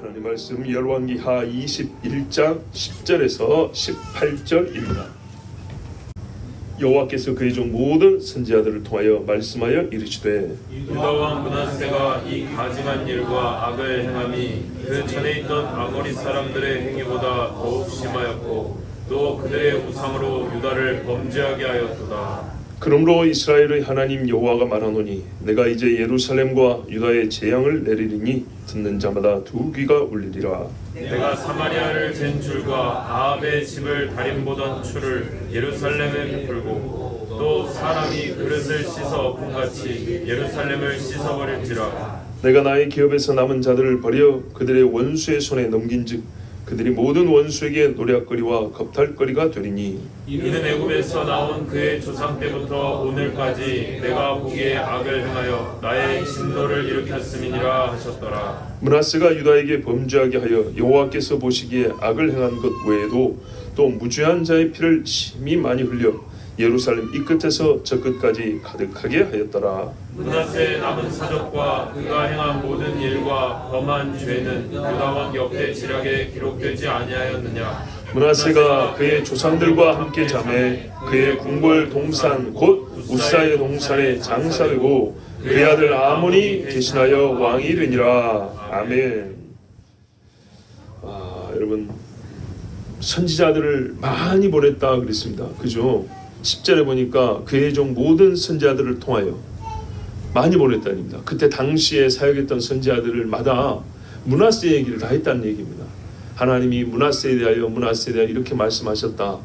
하나님 말씀 열왕기하 21장 10절에서 18절입니다. 여호와께서 그의 종 모든 선지자들을 통하여 말씀하여 이르시되 유다 왕 므낫세가 이 가증한 일과 악을 행함이 그 전에 있던 아모리 사람들의 행위보다 더욱 심하였고 또 그들의 우상으로 유다를 범죄하게 하였도다. 그러므로 이스라엘의 하나님 여호와가 말하노니 내가 이제 예루살렘과 유다의 재앙을 내리리니 듣는 자마다 두 귀가 울리리라. 내가 사마리아를 잰 줄과 아합의 집을 다림보던 추를 예루살렘에 베풀고 또 사람이 그릇을 씻어 엎음같이 예루살렘을 씻어버릴지라. 내가 나의 기업에서 남은 자들을 버려 그들의 원수의 손에 넘긴즉 그들이 모든 원수에게 노략거리와 겁탈거리가 되리니 이는 애굽에서 나온 그의 조상 때부터 오늘까지 내가 보기에 악을 행하여 나의 진노를 일으켰음이니라 하셨더라. 므낫세가 유다에게 범죄하게 하여 여호와께서 보시기에 악을 행한 것 외에도 또 무죄한 자의 피를 심히 많이 흘려 예루살렘 이 끝에서 저 끝까지 가득하게 하였더라. 므낫세의 남은 사적과 그가 행한 모든 일과 범한 죄는 유다 왕 역대 지략에 기록되지 아니하였느냐. 므낫세가 그의 조상들과 함께 잠에 그의 궁궐 동산 곧 우사의 동산에 장사되고 그의 아들 아몬이 대신하여 왕이 되니라. 아멘. 여러분 선지자들을 많이 보냈다 그랬습니다. 그죠? 10절에 보니까 그의 종 모든 선지자들을 통하여 많이 보냈다입니다. 그때 당시에 사역했던 선지자들마다 므낫세 얘기를 다 했다는 얘기입니다. 하나님이 므낫세에 대하여 이렇게 말씀하셨다.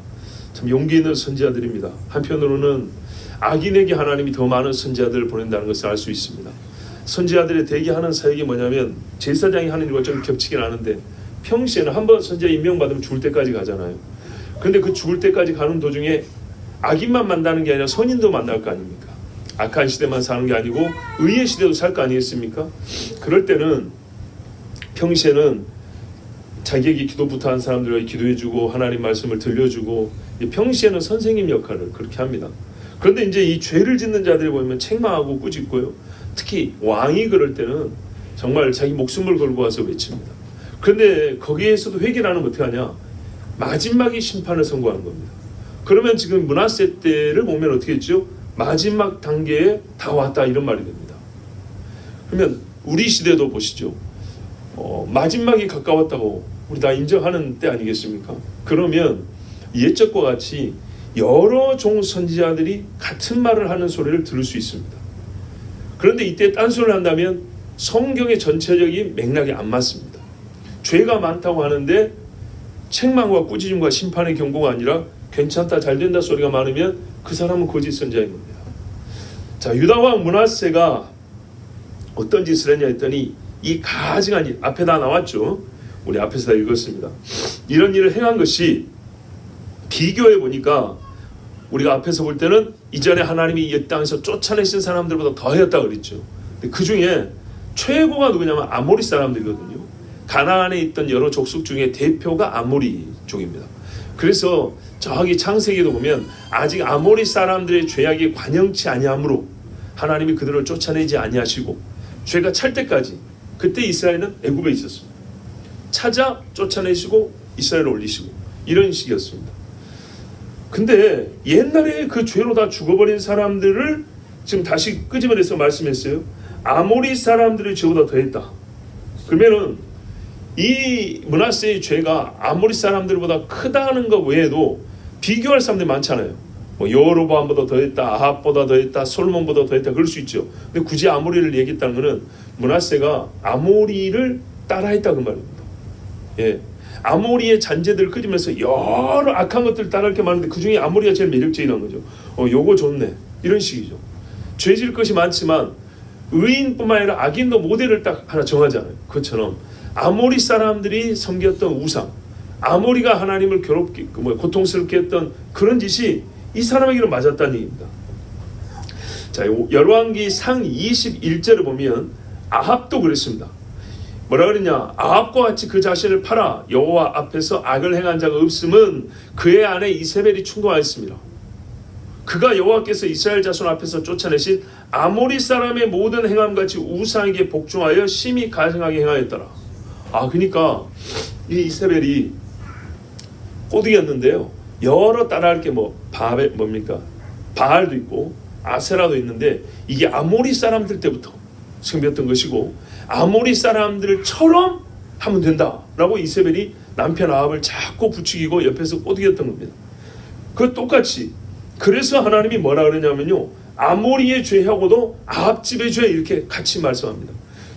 참 용기 있는 선지자들입니다. 한편으로는 악인에게 하나님이 더 많은 선지자들을 보낸다는 것을 알 수 있습니다. 선지자들의 대기하는 사역이 뭐냐면 제사장이 하는 일과 좀 겹치긴 하는데 평시에는 한번 선지자 임명받으면 죽을 때까지 가잖아요. 그런데 그 죽을 때까지 가는 도중에 악인만 만나는 게 아니라 선인도 만날 거 아닙니까? 악한 시대만 사는 게 아니고 의의 시대도 살 거 아니겠습니까? 그럴 때는 평시에는 자기에게 기도부터 한 사람들에게 기도해주고 하나님 말씀을 들려주고 평시에는 선생님 역할을 그렇게 합니다. 그런데 이제 이 죄를 짓는 자들이 보면 책망하고 꾸짖고요. 특히 왕이 그럴 때는 정말 자기 목숨을 걸고 와서 외칩니다. 그런데 거기에서도 회개를 하면 어떻게 하냐? 마지막에 심판을 선고하는 겁니다. 그러면 지금 므낫세 때를 보면 어떻게 했죠? 마지막 단계에 다 왔다 이런 말이 됩니다. 그러면 우리 시대도 보시죠. 마지막이 가까웠다고 우리 다 인정하는 때 아니겠습니까? 그러면 옛적과 같이 여러 종 선지자들이 같은 말을 하는 소리를 들을 수 있습니다. 그런데 이때 딴소리를 한다면 성경의 전체적인 맥락이 안 맞습니다. 죄가 많다고 하는데 책망과 꾸짖음과 심판의 경고가 아니라 괜찮다 잘 된다 소리가 많으면 그 사람은 거짓 선지자인 겁니다. 자, 유다 왕 므낫세가 어떤 짓을 했냐 했더니 이 가증한 일 앞에 다 나왔죠. 우리 앞에서 다 읽었습니다. 이런 일을 행한 것이 비교해 보니까 우리가 앞에서 볼 때는 이전에 하나님이 이 땅에서 쫓아내신 사람들보다 더했다 그랬죠. 근데 그 중에 최고가 누구냐면 아모리 사람들이거든요. 가나안에 있던 여러 족속 중에 대표가 아모리족입니다. 그래서 저기 창세기도 보면 아직 아모리 사람들의 죄악이 관영치 아니하므로 하나님이 그들을 쫓아내지 아니하시고 죄가 찰 때까지 그때 이스라엘은 애굽에 있었습니다. 찾아 쫓아내시고 이스라엘을 올리시고 이런 식이었습니다. 근데 옛날에 그 죄로 다 죽어버린 사람들을 지금 다시 끄집어내서 말씀했어요. 아모리 사람들의 죄보다 더했다. 그러면은 이 므낫세의 죄가 아모리 사람들보다 크다는 것 외에도 비교할 사람들이 많잖아요. 뭐 여로보암보다 더했다, 아합보다 더했다, 솔로몬보다 더했다 그럴 수 있죠. 근데 굳이 아모리를 얘기했다는 것은 므낫세가 아모리를 따라했다 그 말입니다. 예, 아모리의 잔재들을 끄집면서 여러 악한 것들을 따라할 게 많은데 그 중에 아모리가 제일 매력적이라는 거죠. 요거 좋네 이런 식이죠. 죄질 것이 많지만 의인뿐만 아니라 악인도 모델을 딱 하나 정하잖아요. 그것처럼 아모리 사람들이 섬겼던 우상, 아모리가 하나님을 괴롭게 고통스럽게 했던 그런 짓이 이 사람에게는 맞았다는 얘기입니다. 자, 열왕기 상 21절을 보면 아합도 그랬습니다. 뭐라 그랬냐? 아합과 같이 그 자신을 팔아 여호와 앞에서 악을 행한 자가 없음은 그의 아내 이세벨이 충동하였습니다. 그가 여호와께서 이스라엘 자손 앞에서 쫓아내신 아모리 사람의 모든 행함같이 우상에게 복종하여 심히 가증하게 행하였더라. 그러니까 이 이세벨이 꼬드기였는데요. 여러 따라할 게 뭡니까? 바알도 있고 아세라도 있는데 이게 아모리 사람들 때부터 생겼던 것이고 아모리 사람들처럼 하면 된다라고 이세벨이 남편 아합을 자꾸 부추기고 옆에서 꼬드겼던 겁니다. 그 똑같이 그래서 하나님이 뭐라 그러냐면요. 아모리의 죄하고도 아합 집의 죄 이렇게 같이 말씀합니다.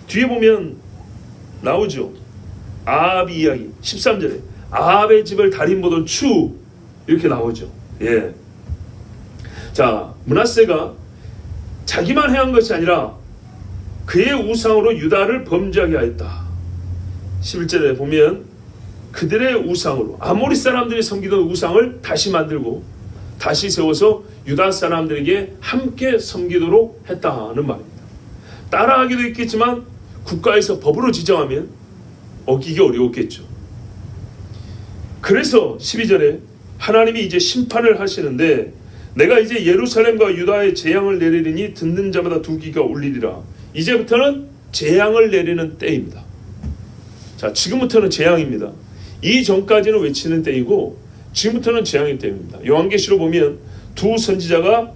뒤에 보면 나오죠. 아합 이야기 13절에 아합의 집을 달인 보던 추 이렇게 나오죠. 예. 자, 므낫세가 자기만 행한 것이 아니라 그의 우상으로 유다를 범죄하게 하였다. 11절에 보면 그들의 우상으로 아모리 사람들이 섬기던 우상을 다시 만들고 다시 세워서 유다 사람들에게 함께 섬기도록 했다는 말입니다. 따라하기도 있겠지만 국가에서 법으로 지정하면 어기기 어려웠겠죠. 그래서 12절에 하나님이 이제 심판을 하시는데 내가 이제 예루살렘과 유다에 재앙을 내리리니 듣는 자마다 두 귀가 울리리라. 이제부터는 재앙을 내리는 때입니다. 자, 지금부터는 재앙입니다. 이 전까지는 외치는 때이고 지금부터는 재앙의 때입니다. 요한계시록 보면 두 선지자가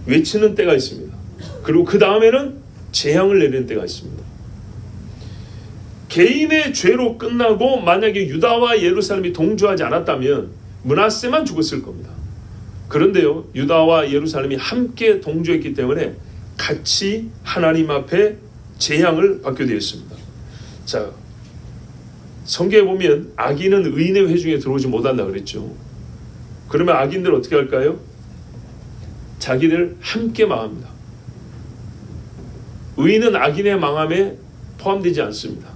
외치는 때가 있습니다. 그리고 그 다음에는 재앙을 내리는 때가 있습니다. 개인의 죄로 끝나고 만약에 유다와 예루살렘이 동조하지 않았다면 므낫세만 죽었을 겁니다. 그런데요, 유다와 예루살렘이 함께 동조했기 때문에 같이 하나님 앞에 재앙을 받게 되었습니다. 자, 성경에 보면 악인은 의인의 회중에 들어오지 못한다 그랬죠. 그러면 악인들 어떻게 할까요? 자기들 함께 망합니다. 의인은 악인의 망함에 포함되지 않습니다.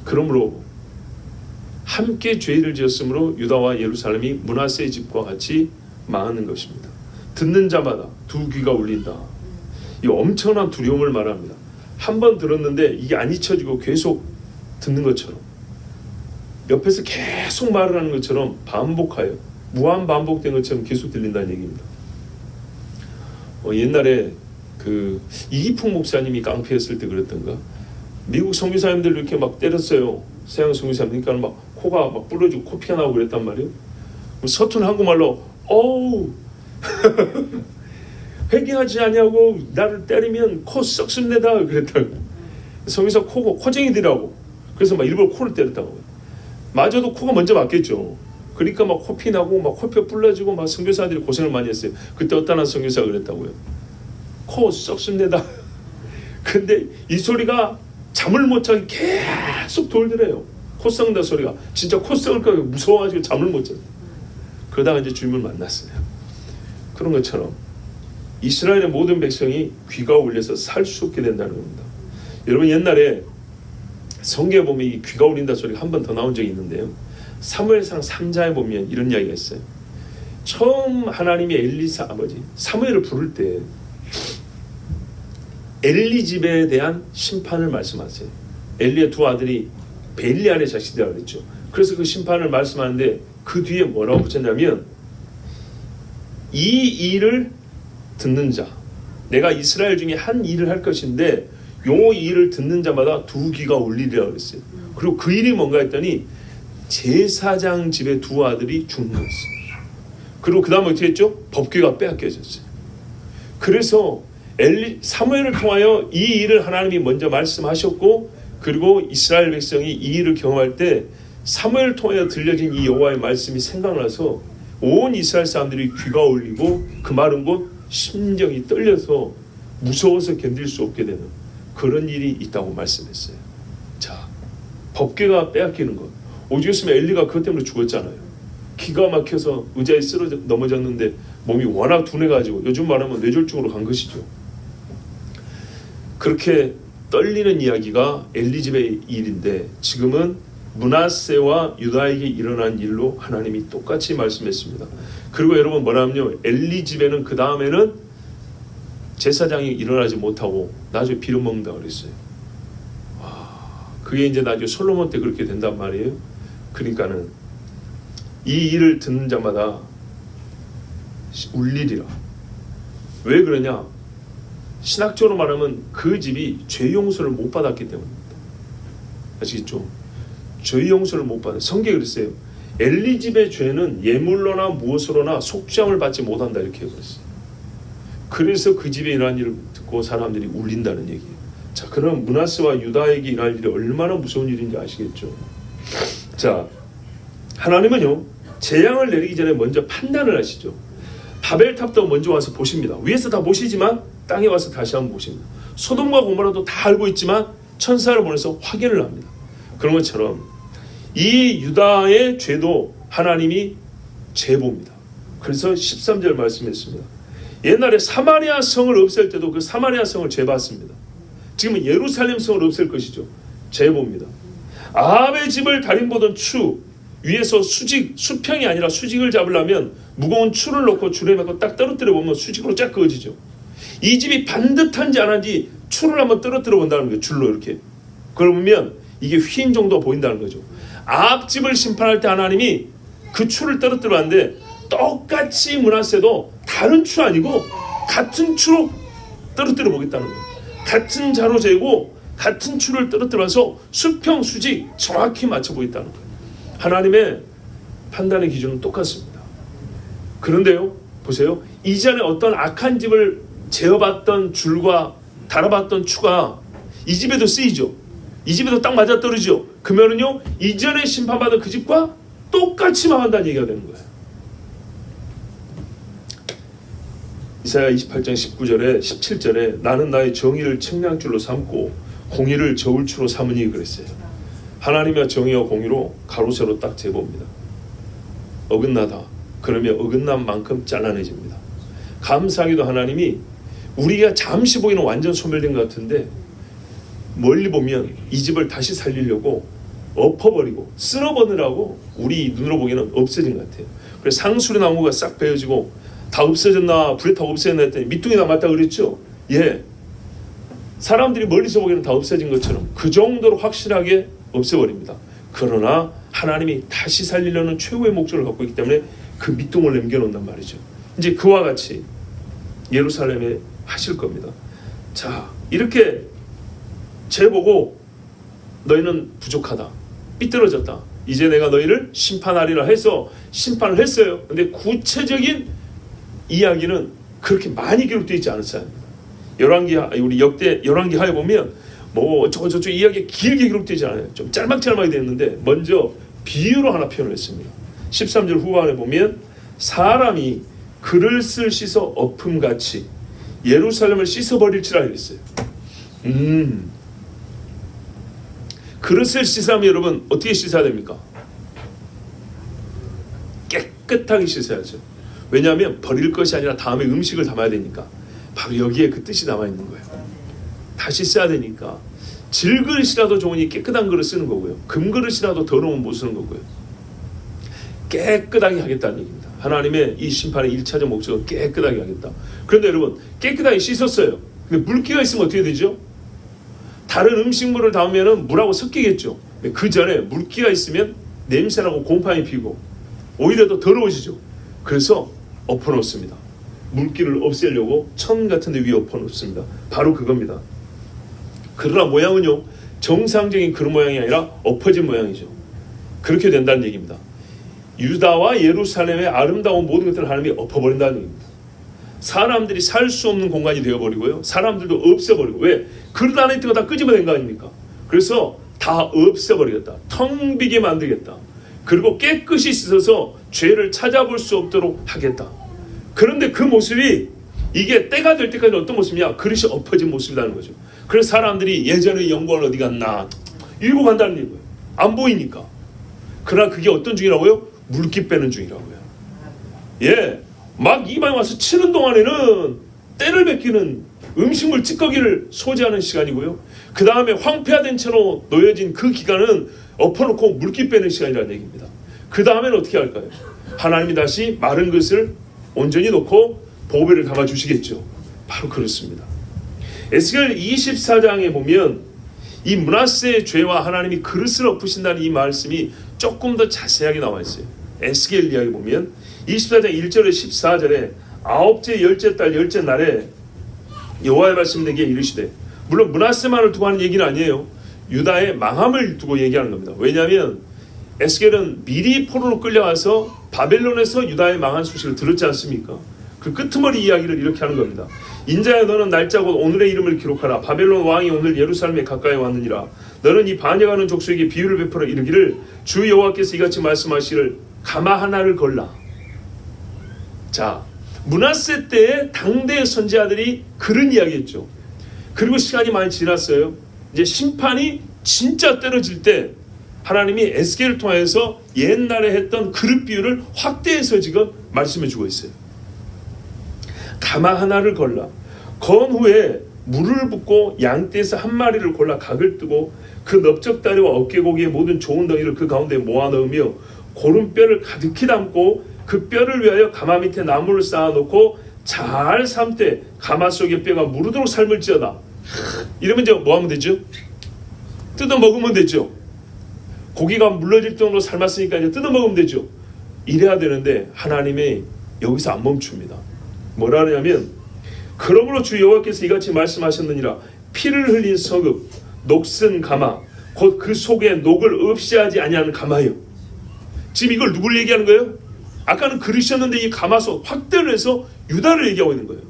그러므로 함께 죄를 지었으므로 유다와 예루살렘이 므낫세의 집과 같이 망하는 것입니다. 듣는 자마다 두 귀가 울린다. 이 엄청난 두려움을 말합니다. 한 번 들었는데 이게 안 잊혀지고 계속 듣는 것처럼 옆에서 계속 말을 하는 것처럼 반복하여 무한 반복된 것처럼 계속 들린다는 얘기입니다. 옛날에 그 이기풍 목사님이 깡패였을 때 그랬던가 미국 선교사님들 이렇게 막 때렸어요. 서양 선교사님 그러니까 막 코가 막 부러지고 코 피가 나고 그랬단 말이에요. 서툰 한국말로 어우 회개하지 않냐고 나를 때리면 코 썩습니다 그랬다고. 선교사 코고 코쟁이들하고 그래서 막 일부러 코를 때렸다고. 맞아도 코가 먼저 맞겠죠. 그러니까 막 코피 나고 막 코뼈 불러지고 막 선교사들이 고생을 많이 했어요. 그때 어떤 한 선교사가 그랬다고요. 코 썩습니다. 근데 이 소리가 잠을 못 자게 계속 돌더래요. 코 썩는다 소리가. 진짜 코 썩을까 무서워가지고 잠을 못 자요. 그러다가 이제 주님을 만났어요. 그런 것처럼 이스라엘의 모든 백성이 귀가 울려서 살 수 없게 된다는 겁니다. 여러분 옛날에 성경에 보면 이 귀가 울린다 소리가 한 번 더 나온 적이 있는데요. 사무엘상 3장에 보면 이런 이야기가 있어요. 처음 하나님이 엘리사 아버지 사무엘을 부를 때 엘리 집에 대한 심판을 말씀하세요. 엘리의 두 아들이 벨리알의 자식이라고 그랬죠. 그래서 그 심판을 말씀하는데 그 뒤에 뭐라고 붙였냐면 이 일을 듣는 자, 내가 이스라엘 중에 한 일을 할 것인데 요 일을 듣는 자마다 두 귀가 울리리라 그랬어요. 그리고 그 일이 뭔가 했더니 제사장 집의 두 아들이 죽는 거였어요. 그리고 그 다음에 어떻게 했죠? 법궤가 빼앗겨졌어요. 그래서 사무엘을 통하여 이 일을 하나님이 먼저 말씀하셨고 그리고 이스라엘 백성이 이 일을 경험할 때 사무엘을 통하여 들려진 이 여호와의 말씀이 생각나서 온 이스라엘 사람들이 귀가 울리고 그 말은 곧 심정이 떨려서 무서워서 견딜 수 없게 되는 그런 일이 있다고 말씀했어요. 자, 법궤가 빼앗기는 것. 오죽했으면 엘리가 그것 때문에 죽었잖아요. 기가 막혀서 의자에 쓰러져 넘어졌는데 몸이 워낙 둔해가지고 요즘 말하면 뇌졸중으로 간 것이죠. 그렇게 떨리는 이야기가 엘리 집의 일인데 지금은 므낫세와 유다에게 일어난 일로 하나님이 똑같이 말씀했습니다. 그리고 여러분 뭐라면요, 엘리 집에는 그 다음에는 제사장이 일어나지 못하고 나중에 빌어먹는다 그랬어요. 그게 이제 나중에 솔로몬 때 그렇게 된단 말이에요. 그러니까는 이 일을 듣는 자마다 울리리라. 왜 그러냐? 신학적으로 말하면 그 집이 죄 용서를 못 받았기 때문입니다. 아시겠죠? 죄 용서를 못 받는. 성경에 그랬어요. 엘리집의 죄는 예물로나 무엇으로나 속죄함을 받지 못한다 이렇게 해버렸어요. 그래서 그 집에 일어난 일을 듣고 사람들이 울린다는 얘기예요. 자, 그럼 므낫세와 유다에게 일어날 일이 얼마나 무서운 일인지 아시겠죠? 자, 하나님은요 재앙을 내리기 전에 먼저 판단을 하시죠. 바벨탑도 먼저 와서 보십니다. 위에서 다 보시지만 땅에 와서 다시 한번 보십니다. 소돔과 고모라도 다 알고 있지만 천사를 보내서 확인을 합니다. 그런 것처럼 이 유다의 죄도 하나님이 제보입니다. 그래서 13절 말씀했습니다. 옛날에 사마리아 성을 없앨 때도 그 사마리아 성을 제봤습니다. 지금은 예루살렘 성을 없앨 것이죠. 제보입니다. 아합의 집을 달인보던 추 위에서 수평이 아니라 수직을 잡으려면 무거운 추를 놓고 줄에 매고 딱 떨어뜨려 보면 수직으로 쫙 그어지죠. 이 집이 반듯한지 안 한지 추를 한번 떨어뜨려 본다는 거예요. 줄로 이렇게. 그러면 이게 휜 정도가 보인다는 거죠. 아합 집을 심판할 때 하나님이 그 추를 떨어뜨려 봤는데 똑같이 므낫세도 다른 추 아니고 같은 추로 떨어뜨려 보겠다는 거예요. 같은 자로 재고 같은 추를 떨어뜨려서 수평 수직 정확히 맞춰 보겠다는 거예요. 하나님의 판단의 기준은 똑같습니다. 그런데요, 보세요. 이전에 어떤 악한 집을 재어봤던 줄과 달아봤던 추가 이 집에도 쓰이죠. 이 집에도 딱 맞아떨어지죠. 그러면은요, 이전에 심판받은 그 집과 똑같이 망한다는 얘기가 되는 거예요. 이사야 28장 19절에 17절에 나는 나의 정의를 측량줄로 삼고 공의를 저울추로 삼으니 그랬어요. 하나님의 정의와 공의로 가로세로 딱 재봅니다. 어긋나다. 그러면 어긋난 만큼 잘라내집니다. 감사하게도 하나님이 우리가 잠시 보기에는 완전 소멸된 것 같은데 멀리 보면 이 집을 다시 살리려고 엎어버리고 쓸어버리라고 우리 눈으로 보기에는 없어진 것 같아요. 그래서 상수리 나무가 싹 베어지고 다 없어졌나 불에 다 없어졌나 했더니 밑둥이 남았다 그랬죠. 예, 사람들이 멀리서 보기에는 다 없어진 것처럼 그 정도로 확실하게 없애버립니다. 그러나 하나님이 다시 살리려는 최고의 목적을 갖고 있기 때문에 그 밑둥을 남겨놓는단 말이죠. 이제 그와 같이 예루살렘에 하실 겁니다. 자, 이렇게 재보고 너희는 부족하다, 삐뚤어졌다, 이제 내가 너희를 심판하리라 해서 심판을 했어요. 근데 구체적인 이야기는 그렇게 많이 기록되어 있지 않았어요. 우리 역대 열왕기 하에 보면 뭐 저쪽 이야기 길게 기록되지 않아요. 좀 짤막짤막이 되었는데 먼저 비유로 하나 표현을 했습니다. 13절 후반에 보면 사람이 그릇을 씻어 엎음같이 예루살렘을 씻어버릴지라 했어요. 그릇을 씻으면 여러분 어떻게 씻어야 됩니까? 깨끗하게 씻어야죠. 왜냐하면 버릴 것이 아니라 다음에 음식을 담아야 되니까. 바로 여기에 그 뜻이 남아있는 거예요. 다시 써야 되니까 질그릇이라도 좋으니 깨끗한 그릇 쓰는 거고요. 금그릇이라도 더러우면 못 쓰는 거고요. 깨끗하게 하겠다는 얘기입니다. 하나님의 이 심판의 1차적 목적은 깨끗하게 하겠다. 그런데 여러분 깨끗하게 씻었어요. 근데 물기가 있으면 어떻게 되죠? 다른 음식물을 담으면 물하고 섞이겠죠. 그 전에 물기가 있으면 냄새나고 곰팡이 피고 오히려 더 더러워지죠. 그래서 엎어놓습니다. 물기를 없애려고 천 같은 데 위에 엎어놓습니다. 바로 그겁니다. 그러나 모양은요, 정상적인 그런 모양이 아니라 엎어진 모양이죠. 그렇게 된다는 얘기입니다. 유다와 예루살렘의 아름다운 모든 것들을 하나님이 엎어버린다는 얘기입니다. 사람들이 살 수 없는 공간이 되어버리고요, 사람들도 없애버리고. 왜? 그릇 안에 있던 거 다 끄집어낸 거 아닙니까? 그래서 다 없애버리겠다. 텅 비게 만들겠다. 그리고 깨끗이 씻어서 죄를 찾아볼 수 없도록 하겠다. 그런데 그 모습이 이게 때가 될 때까지 어떤 모습이냐? 그릇이 엎어진 모습이라는 거죠. 그래서 사람들이 예전의 영광은 어디 갔나 이러고 간다는 얘기예요. 안 보이니까. 그러나 그게 어떤 중이라고요? 물기 빼는 중이라고요. 예, 막 입안에 와서 치는 동안에는 때를 베끼는 음식물 찌꺼기를 소지하는 시간이고요. 그 다음에 황폐화된 채로 놓여진 그 기간은 엎어놓고 물기 빼는 시간이라는 얘기입니다. 그 다음에는 어떻게 할까요? 하나님이 다시 마른 것을 온전히 놓고 보배를 담아주시겠죠. 바로 그렇습니다. 에스겔 24장에 보면 이 므낫세의 죄와 하나님이 그릇을 엎으신다는 이 말씀이 조금 더 자세하게 나와 있어요. 에스겔 이야기 보면 24장 1절에 14절에 아홉째 열째 달 열째 날에 여호와의 말씀 내게 이르시되, 물론 므낫세만을 두고 하는 얘기는 아니에요. 유다의 망함을 두고 얘기하는 겁니다. 왜냐하면 에스겔은 미리 포로로 끌려와서 바벨론에서 유다의 망한 소식을 들었지 않습니까? 그 끄트머리 이야기를 이렇게 하는 겁니다. 인자야, 너는 날짜 곧 오늘의 이름을 기록하라. 바벨론 왕이 오늘 예루살렘에 가까이 왔느니라. 너는 이 반역하는 족속에게 비유를 베풀어 이르기를 주 여호와께서 이같이 말씀하시기를 가마 하나를 걸라. 자, 므낫세 때의 당대 선지자들이 그런 이야기했죠. 그리고 시간이 많이 지났어요. 이제 심판이 진짜 떨어질 때 하나님이 에스겔을 통해서 옛날에 했던 그릇 비유를 확대해서 지금 말씀해 주고 있어요. 가마 하나를 걸라. 건 후에 물을 붓고 양떼에서 한 마리를 골라 각을 뜨고 그 넓적다리와 어깨고기의 모든 좋은 덩이를 그 가운데 모아 넣으며 고른 뼈를 가득히 담고 그 뼈를 위하여 가마 밑에 나무를 쌓아놓고 잘 삶되 가마 속의 뼈가 무르도록 삶을지어다. 이러면 이제 뭐 하면 되죠? 뜯어 먹으면 되죠. 고기가 물러질 정도로 삶았으니까 이제 뜯어 먹으면 되죠. 이래야 되는데 하나님이 여기서 안 멈춥니다. 뭐라 하냐면 그러므로 주 여호와께서 이같이 말씀하셨느니라. 피를 흘린 서급 녹슨 가마 곧 그 속에 녹을 없이 하지 아니하는 가마요. 지금 이걸 누굴 얘기하는 거예요? 아까는 그릇이었는데 이 가마솥 확대를 해서 유다를 얘기하고 있는 거예요.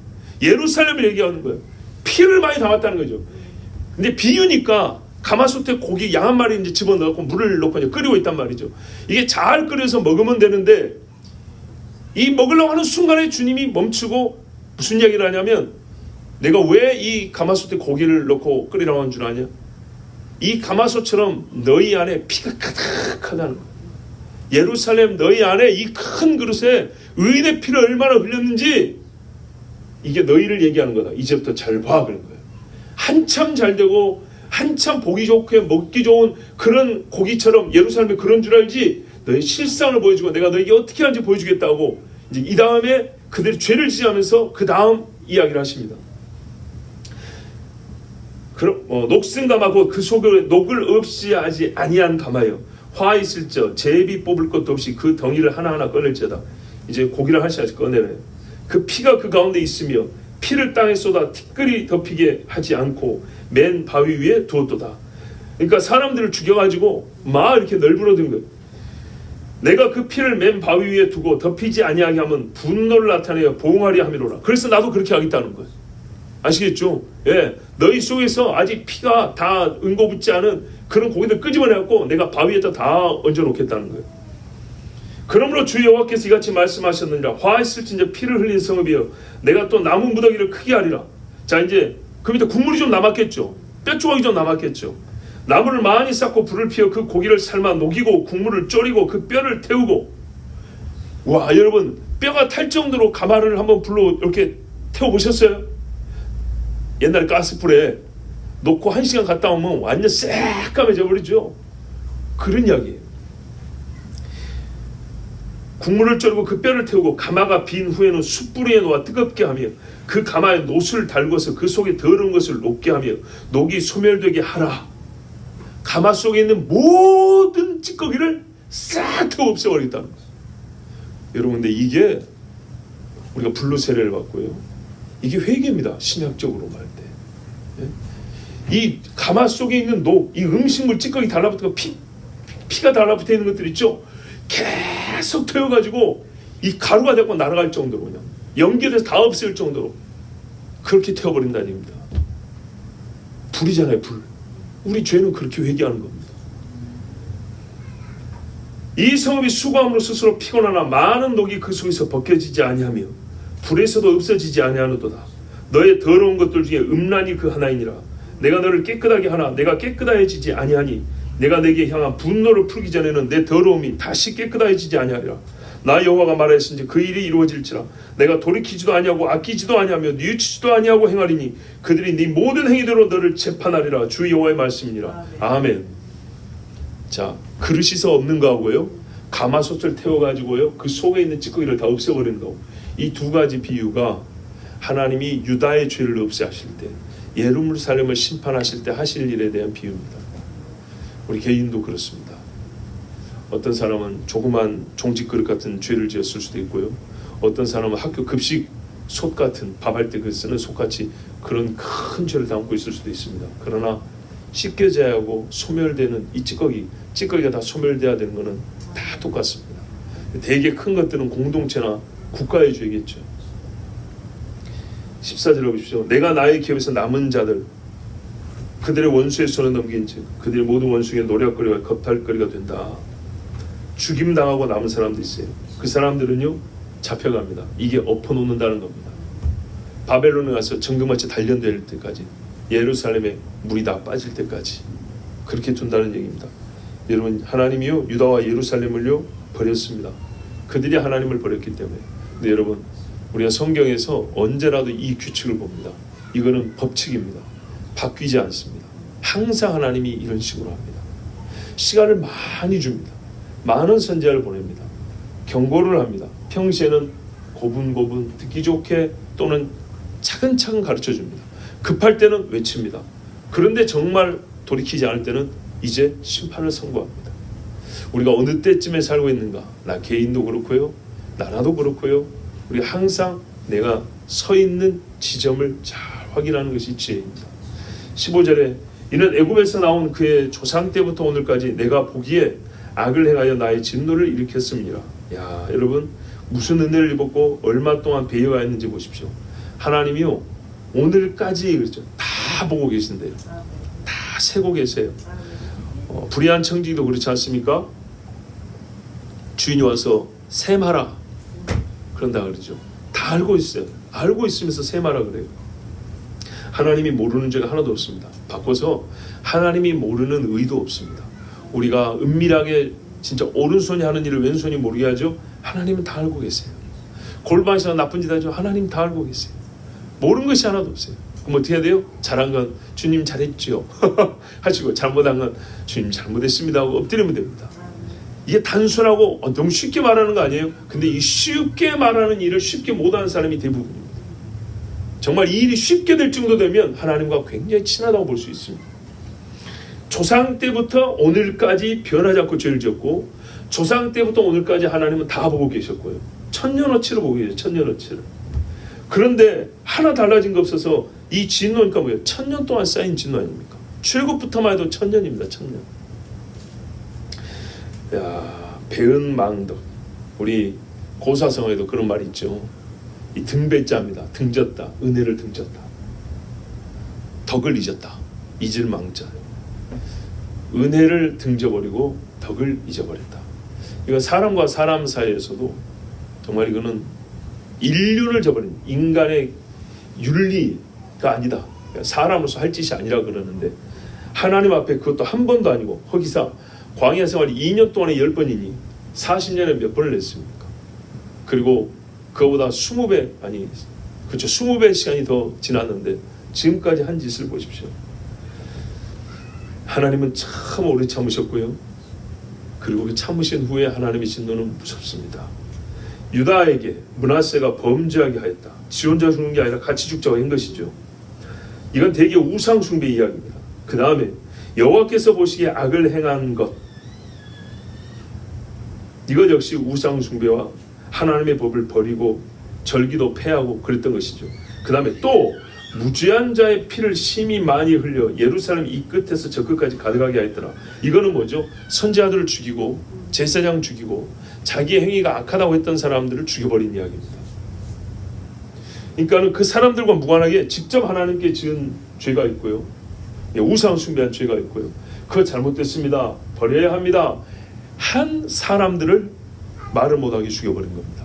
예루살렘을 얘기하는 거예요. 피를 많이 담았다는 거죠. 근데 비유니까 가마솥에 고기 양 한 마리 이제 집어넣고 물을 넣고 이제 끓이고 있단 말이죠. 이게 잘 끓여서 먹으면 되는데 이 먹으려고 하는 순간에 주님이 멈추고 무슨 이야기를 하냐면 내가 왜 이 가마솥에 고기를 넣고 끓이라고 하는 줄 아냐? 이 가마솥처럼 너희 안에 피가 가득하다는 거예요. 예루살렘 너희 안에 이 큰 그릇에 의인의 피를 얼마나 흘렸는지 이게 너희를 얘기하는 거다. 이제부터 잘 봐 그런 거예요. 한참 잘 되고 한참 보기 좋게 먹기 좋은 그런 고기처럼 예루살렘이 그런 줄 알지 너희 실상을 보여주고 내가 너에게 어떻게 하는지 보여주겠다고 이제 이 다음에 그들이 죄를 지으면서 그 다음 이야기를 하십니다. 그럼 녹슨 가마 곧 그 속에 녹을 없이 하지 아니한 가마요. 화 있을 적 제비 뽑을 것도 없이 그 덩이를 하나하나 꺼낼지어다. 이제 고기를 하나씩 꺼내래요. 그 피가 그 가운데 있으며 피를 땅에 쏟아 티끌이 덮이게 하지 않고 맨 바위 위에 두었도다. 그러니까 사람들을 죽여가지고 막 이렇게 널브러든 거예요. 내가 그 피를 맨 바위 위에 두고 덮이지 아니하게 하면 분노를 나타내어 보응하리 함이로라. 그래서 나도 그렇게 하겠다는 거예요. 아시겠죠? 예, 너희 속에서 아직 피가 다 응고붙지 않은 그런 고기들 끄집어내갖고 내가 바위에다 다 얹어놓겠다는 거예요. 그러므로 주 여호와께서 이같이 말씀하셨느니라. 화했을진저 피를 흘린 성읍이여 내가 또 나무 무더기를 크게 하리라. 자, 이제 그 밑에 국물이 좀 남았겠죠. 뼈 조각이 좀 남았겠죠. 나무를 많이 쌓고 불을 피워 그 고기를 삶아 녹이고 국물을 졸이고 그 뼈를 태우고. 와, 여러분 뼈가 탈 정도로 가마를 한번 불로 이렇게 태워보셨어요? 옛날에 가스불에 놓고 1시간 갔다 오면 완전 새까매져 버리죠. 그런 이야기예요. 국물을 졸고 그 뼈를 태우고 가마가 빈 후에는 숯불 위에 놓아 뜨겁게 하며 그 가마에 노수를 달궈서 그 속에 더러운 것을 녹게 하며 녹이 소멸되게 하라. 가마 속에 있는 모든 찌꺼기를 싹 다 없애버리겠다는 거예요. 여러분, 근데 이게 우리가 불로 세례를 받고요. 이게 회개입니다. 신약적으로 말 때. 이 가마 속에 있는 녹, 이 음식물 찌꺼기 달라붙고 피가 달라붙어 있는 것들 있죠. 계속 태워가지고 이 가루가 되고 날아갈 정도로 그냥 연결해서 다 없앨 정도로 그렇게 태워버린다는 얘기입니다. 불이잖아요, 불. 우리 죄는 그렇게 회개하는 겁니다. 이 성읍이 수고함으로 스스로 피곤하나 많은 녹이 그 속에서 벗겨지지 아니하며 불에서도 없어지지 아니하노도다. 너의 더러운 것들 중에 음란이 그 하나이니라. 내가 너를 깨끗하게 하나 내가 깨끗해지지 아니하니 내가 내게 향한 분노를 풀기 전에는 내 더러움이 다시 깨끗해지지 아니하리라. 나 여호와가 말하였으니 그 일이 이루어질지라. 내가 돌이키지도 아니하고 아끼지도 아니하며 뉘우치지도 아니하고 행하리니 그들이 네 모든 행위대로 너를 재판하리라. 주 여호와의 말씀이니라. 아멘. 자, 그릇이서 없는 거하고요, 가마솥을 태워가지고요 그 속에 있는 찌꺼기를 다 없애버리는 거, 이 두 가지 비유가 하나님이 유다의 죄를 없애하실 때, 예루살렘을 심판하실 때 하실 일에 대한 비유입니다. 우리 개인도 그렇습니다. 어떤 사람은 조그만 종직 그릇 같은 죄를 지었을 수도 있고요. 어떤 사람은 학교 급식 솥 같은 밥할 때 그 쓰는 솥같이 그런 큰 죄를 담고 있을 수도 있습니다. 그러나 씻겨져야 하고 소멸되는 이 찌꺼기가 다 소멸돼야 되는 것은 다 똑같습니다. 되게 큰 것들은 공동체나 국가의 죄겠죠. 14절을 보십시오. 내가 나의 기업에서 남은 자들 그들의 원수의 손에 넘긴즉 그들의 모든 원수에게 노략거리와 겁탈거리가 된다. 죽임당하고 남은 사람도 있어요. 그 사람들은요 잡혀갑니다. 이게 엎어놓는다는 겁니다. 바벨론에 가서 정금같이 단련될 때까지, 예루살렘에 물이 다 빠질 때까지 그렇게 둔다는 얘기입니다. 여러분, 하나님이요 유다와 예루살렘을요 버렸습니다. 그들이 하나님을 버렸기 때문에. 근데 여러분, 우리가 성경에서 언제라도 이 규칙을 봅니다. 이거는 법칙입니다. 바뀌지 않습니다. 항상 하나님이 이런 식으로 합니다. 시간을 많이 줍니다. 많은 선지자를 보냅니다. 경고를 합니다. 평시에는 고분고분 듣기 좋게 또는 차근차근 가르쳐 줍니다. 급할 때는 외칩니다. 그런데 정말 돌이키지 않을 때는 이제 심판을 선고합니다. 우리가 어느 때쯤에 살고 있는가? 나 개인도 그렇고요, 나라도 그렇고요. 우리 항상 내가 서 있는 지점을 잘 확인하는 것이 지혜입니다. 15절에 이는 애굽에서 나온 그의 조상 때부터 오늘까지 내가 보기에 악을 행하여 나의 진노를 일으켰습니다. 야, 여러분, 무슨 은혜를 입었고 얼마 동안 배워왔는지 보십시오. 하나님이요 오늘까지 그렇죠. 다 보고 계신대요. 다 세고 계세요. 불의한 청지기도 그렇지 않습니까? 주인이 와서 셈하라 그런다 그러죠. 다 알고 있어요. 알고 있으면서 셈하라 그래요. 하나님이 모르는 죄가 하나도 없습니다. 바꿔서 하나님이 모르는 의도 없습니다. 우리가 은밀하게 진짜 오른손이 하는 일을 왼손이 모르게 하죠. 하나님은 다 알고 계세요. 골반에서 나쁜 짓 하죠. 하나님 다 알고 계세요. 모르는 것이 하나도 없어요. 그럼 어떻게 해야 돼요? 잘한 건 주님 잘했죠 하시고, 잘못한 건 주님 잘못했습니다 하고 엎드리면 됩니다. 이게 단순하고 너무 쉽게 말하는 거 아니에요? 근데 이 쉽게 말하는 일을 쉽게 못하는 사람이 대부분입니다. 정말 이 일이 쉽게 될 정도 되면 하나님과 굉장히 친하다고 볼 수 있습니다. 조상 때부터 오늘까지 변하지 않고 죄를 지었고, 조상 때부터 오늘까지 하나님은 다 보고 계셨고요. 천년어치를 보고 계세요. 천년어치를. 그런데 하나 달라진 거 없어서 이 진노니까 뭐예요? 1000년 동안 쌓인 진노 아닙니까? 출애굽부터만 해도 1000년입니다. 1000년. 야, 배은망덕. 우리 고사성어에도 그런 말이 있죠. 이 등배자입니다. 등졌다. 은혜를 등졌다. 덕을 잊었다. 잊을 망자. 은혜를 등져버리고 덕을 잊어버렸다. 이건 사람과 사람 사이에서도 정말 이거는 인륜을 저버린 인간의 윤리가 아니다. 사람으로서 할 짓이 아니라 그러는데, 하나님 앞에 그것도 한 번도 아니고, 거기서 광야 생활이 2년 동안에 10번이니 40년에 몇 번을 냈습니까? 그리고 그거보다 20배, 아니 그렇죠, 20배 시간이 더 지났는데 지금까지 한 짓을 보십시오. 하나님은 참 오래 참으셨고요. 그리고 그 참으신 후에 하나님의 진노는 무섭습니다. 유다에게 므낫세가 범죄하게 하였다. 지 혼자 죽는 게 아니라 같이 죽자고 한 것이죠. 이건 대개 우상 숭배 이야기입니다. 그 다음에 여호와께서 보시기에 악을 행한 것, 이것 역시 우상 숭배와 하나님의 법을 버리고 절기도 폐하고 그랬던 것이죠. 그 다음에 또 무죄한 자의 피를 심히 많이 흘려 예루살렘 이 끝에서 저 끝까지 가득하게 하였더라. 이거는 뭐죠? 선지자들을 죽이고 제사장 죽이고 자기의 행위가 악하다고 했던 사람들을 죽여버린 이야기입니다. 그러니까 그 사람들과 무관하게 직접 하나님께 지은 죄가 있고요, 우상 숭배한 죄가 있고요, 그거 잘못됐습니다, 버려야 합니다 한 사람들을 말을 못하게 죽여버린 겁니다.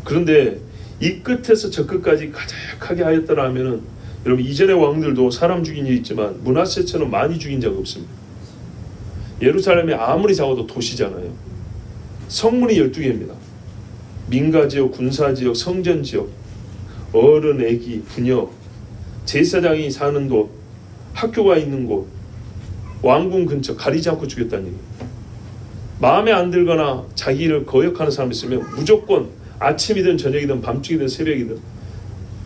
그런데 이 끝에서 저 끝까지 가득하게 하였더라 하면은, 여러분, 이전의 왕들도 사람 죽인 일 있지만 므낫세처럼 많이 죽인 적 없습니다. 예루살렘이 아무리 작아도 도시잖아요. 성문이 12개입니다. 민가지역, 군사지역, 성전지역, 어른, 애기, 부녀, 제사장이 사는 곳, 학교가 있는 곳, 왕궁 근처 가리지 않고 죽였다는 얘기예요. 마음에 안 들거나 자기를 거역하는 사람이 있으면 무조건 아침이든 저녁이든 밤중이든 새벽이든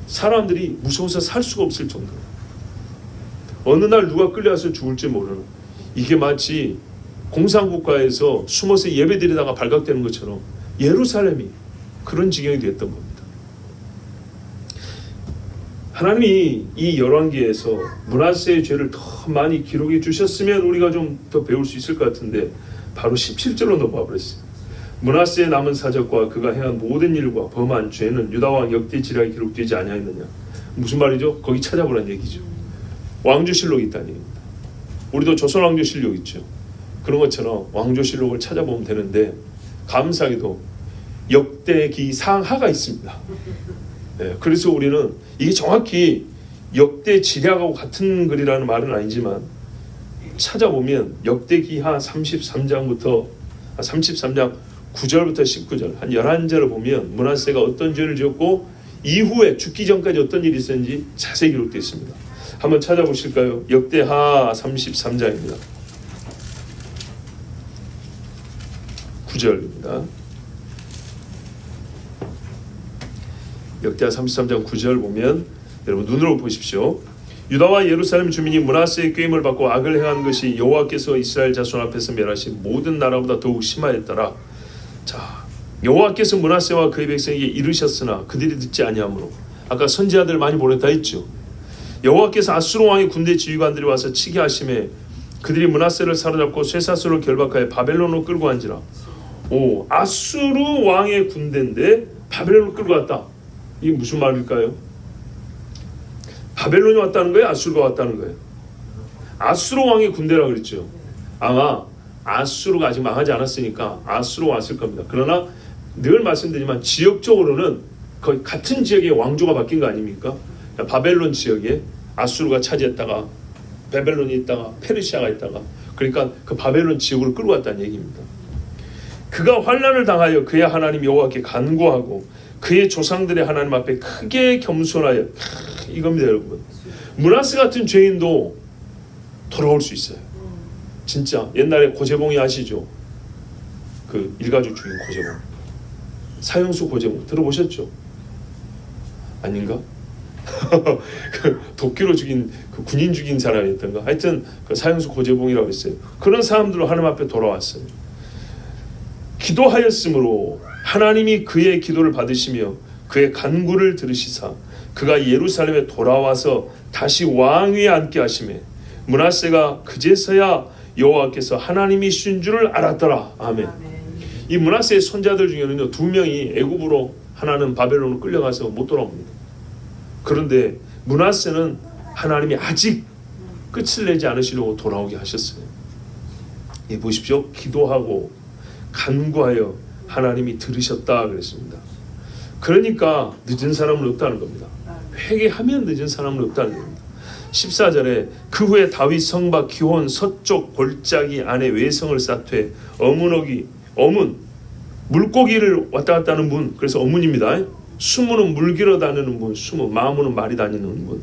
사람들이 무서워서 살 수가 없을 정도로, 어느 날 누가 끌려와서 죽을지 모르는, 이게 마치 공산국가에서 숨어서 예배드리다가 발각되는 것처럼 예루살렘이 그런 지경이 됐던 겁니다. 하나님이 이 열왕기에서 므낫세의 죄를 더 많이 기록해 주셨으면 우리가 좀 더 배울 수 있을 것 같은데 바로 17절로 넘어와 버렸어요. 므낫세의 남은 사적과 그가 행한 모든 일과 범한 죄는 유다왕 역대 지략에 기록되지 아니하였느냐. 무슨 말이죠? 거기 찾아보란 얘기죠. 왕조실록이 있다는 얘기입니다. 우리도 조선왕조실록 있죠. 그런 것처럼 왕조실록을 찾아보면 되는데 감사하게도 역대기 상하가 있습니다. 네, 그래서 우리는 이게 정확히 역대 지략하고 같은 글이라는 말은 아니지만 찾아보면 역대기하 33장 9절부터 19절 한 11절을 보면 므낫세가 어떤 죄를 지었고 이후에 죽기 전까지 어떤 일이 있었는지 자세히 기록되어 있습니다. 한번 찾아보실까요? 역대하 33장입니다. 9절입니다. 역대하 33장 9절 보면 여러분 눈으로 보십시오. 유다와 예루살렘 주민이 므낫세의 꾀임을 받고 악을 행한 것이 여호와께서 이스라엘 자손 앞에서 멸하신 모든 나라보다 더욱 심하였더라. 자, 여호와께서 므낫세와 그의 백성에게 이르셨으나 그들이 듣지 아니하므로 아까 선지자들 많이 보냈다 했죠. 여호와께서 아수르 왕의 군대 지휘관들이 와서 치게 하심에 그들이 므낫세를 사로잡고 쇠사슬로 결박하여 바벨론으로 끌고 간지라. 오, 아수르 왕의 군대인데 바벨론으로 끌고 갔다. 이게 무슨 말일까요? 바벨론이 왔다는 거예요? 아수르가 왔다는 거예요? 아수르 왕의 군대라고 그랬죠. 아마 아수르가 아직 망하지 않았으니까 아수르 왔을 겁니다. 그러나 늘 말씀드리지만 지역적으로는 거의 같은 지역의 왕조가 바뀐 거 아닙니까? 바벨론 지역에 아수르가 차지했다가 바벨론이 있다가 페르시아가 있다가 그러니까 그 바벨론 지역으로 끌고 왔다는 얘기입니다. 그가 환난을 당하여 그의 하나님 여호와께 간구하고 그의 조상들의 하나님 앞에 크게 겸손하여 이겁니다 여러분. 므낫세 같은 죄인도 돌아올 수 있어요. 진짜 옛날에 고재봉이 아시죠? 그 일가족 죽인 고재봉, 사형수 고재봉 들어보셨죠? 아닌가? 그 도끼로 죽인 그 군인 죽인 사람이었던가. 하여튼 그 사형수 고재봉이라고 했어요. 그런 사람들로 하나님 앞에 돌아왔어요. 기도하였으므로 하나님이 그의 기도를 받으시며 그의 간구를 들으시사 그가 예루살렘에 돌아와서 다시 왕위에 앉게 하시매 므낫세가 그제서야 여호와께서 하나님이신 줄을 알았더라. 아멘. 이 므낫세의 손자들 중에는요 2명이 애굽으로 하나는 바벨론으로 끌려가서 못 돌아옵니다. 그런데 므낫세는 하나님이 아직 끝을 내지 않으시려고 돌아오게 하셨어요. 예, 보십시오. 기도하고 간구하여 하나님이 들으셨다 그랬습니다. 그러니까 늦은 사람은 없다는 겁니다. 회개하면 늦은 사람은 없다는 겁니다. 14절에 그 후에 다윗 성박 기혼 서쪽 골짜기 안에 외성을 쌓되 어문 물고기를 왔다 갔다 하는 문, 그래서 어문입니다. 수문은 물 길어 다니는 문, 수문 마문은 말이 다니는 문.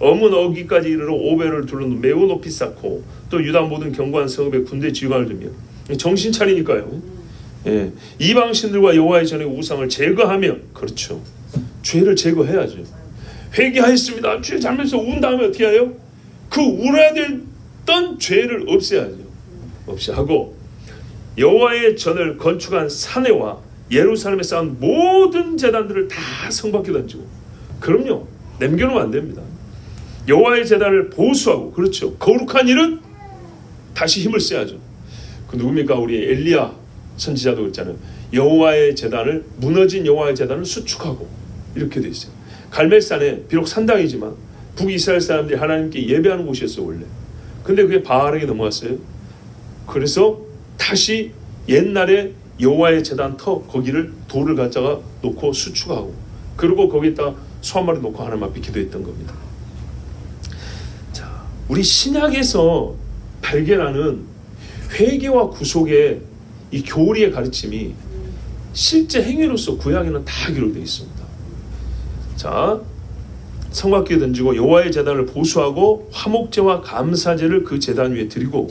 어문 어기까지 이르러 오벨을 둘러놓은 매우 높이 쌓고 또 유다 모든 견고한 성읍에 군대 지휘관을 두며 정신 차리니까요. 예, 이방신들과 여호와의 전에 우상을 제거하며, 그렇죠, 죄를 제거해야죠. 회개하였습니다. 죄 잘못해서 운 다음에 어떻게 해요? 그 울어야 됐던 죄를 없애야죠. 없애하고 여호와의 전을 건축한 사내와 예루살렘에 쌓은 모든 제단들을 다 성밖에 던지고, 그럼요, 남겨놓으면 안 됩니다. 여호와의 제단을 보수하고, 그렇죠, 거룩한 일은 다시 힘을 써야죠. 그 누굽니까? 우리 엘리야 선지자도 그랬잖아요. 여호와의 제단을, 무너진 여호와의 제단을 수축하고, 이렇게 돼 있어요. 갈멜산에 비록 산당이지만 북이스라엘 사람들이 하나님께 예배하는 곳이었어요 원래. 근데 그게 바알에게 넘어갔어요. 그래서 다시 옛날에 여호와의 제단 거기를 돌을 갖다가 놓고 수축하고, 그리고 거기에다가 소 한 마리 놓고 하나님 앞에 기도했던 겁니다. 자, 우리 신약에서 발견하는 회개와 구속의 이 교리의 가르침이 실제 행위로서 구약에는 다 기록되어 있습니다. 자, 성막기에 던지고 여호와의 제단을 보수하고 화목제와 감사제를 그 제단 위에 드리고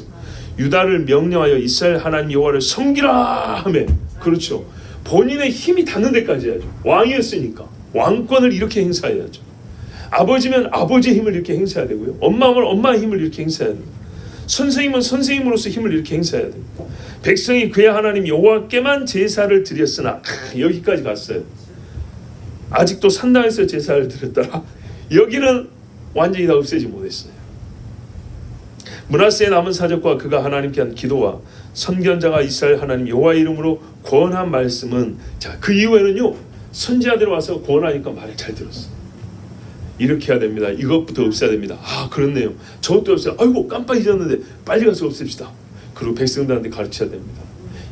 유다를 명령하여 이스라엘 하나님 여호와를 섬기라 하며, 그렇죠, 본인의 힘이 닿는 데까지 해야죠. 왕이었으니까 왕권을 이렇게 행사해야죠. 아버지면 아버지의 힘을 이렇게 행사해야 되고요, 엄마면 엄마의 힘을 이렇게 행사해야 됩니다. 선생님은 선생님으로서 힘을 이렇게 행사해야 됩니다. 백성이 그의 하나님 여호와께만 제사를 드렸으나, 여기까지 갔어요. 아직도 산당에서 제사를 드렸더라. 여기는 완전히 다 없애지 못했어요. 므낫세의 남은 사적과 그가 하나님께 한 기도와 선견자가 이스라엘 하나님 여호와의 이름으로 권한 말씀은, 자, 그 이후에는요 선지자들이 와서 권하니까 말을 잘 들었어. 이렇게 해야 됩니다. 이것부터 없애야 됩니다. 아, 그렇네요. 저것도 없애야. 아이고, 깜빡 잊었는데 빨리 가서 없앱시다. 그리고 백성들한테 가르쳐야 됩니다.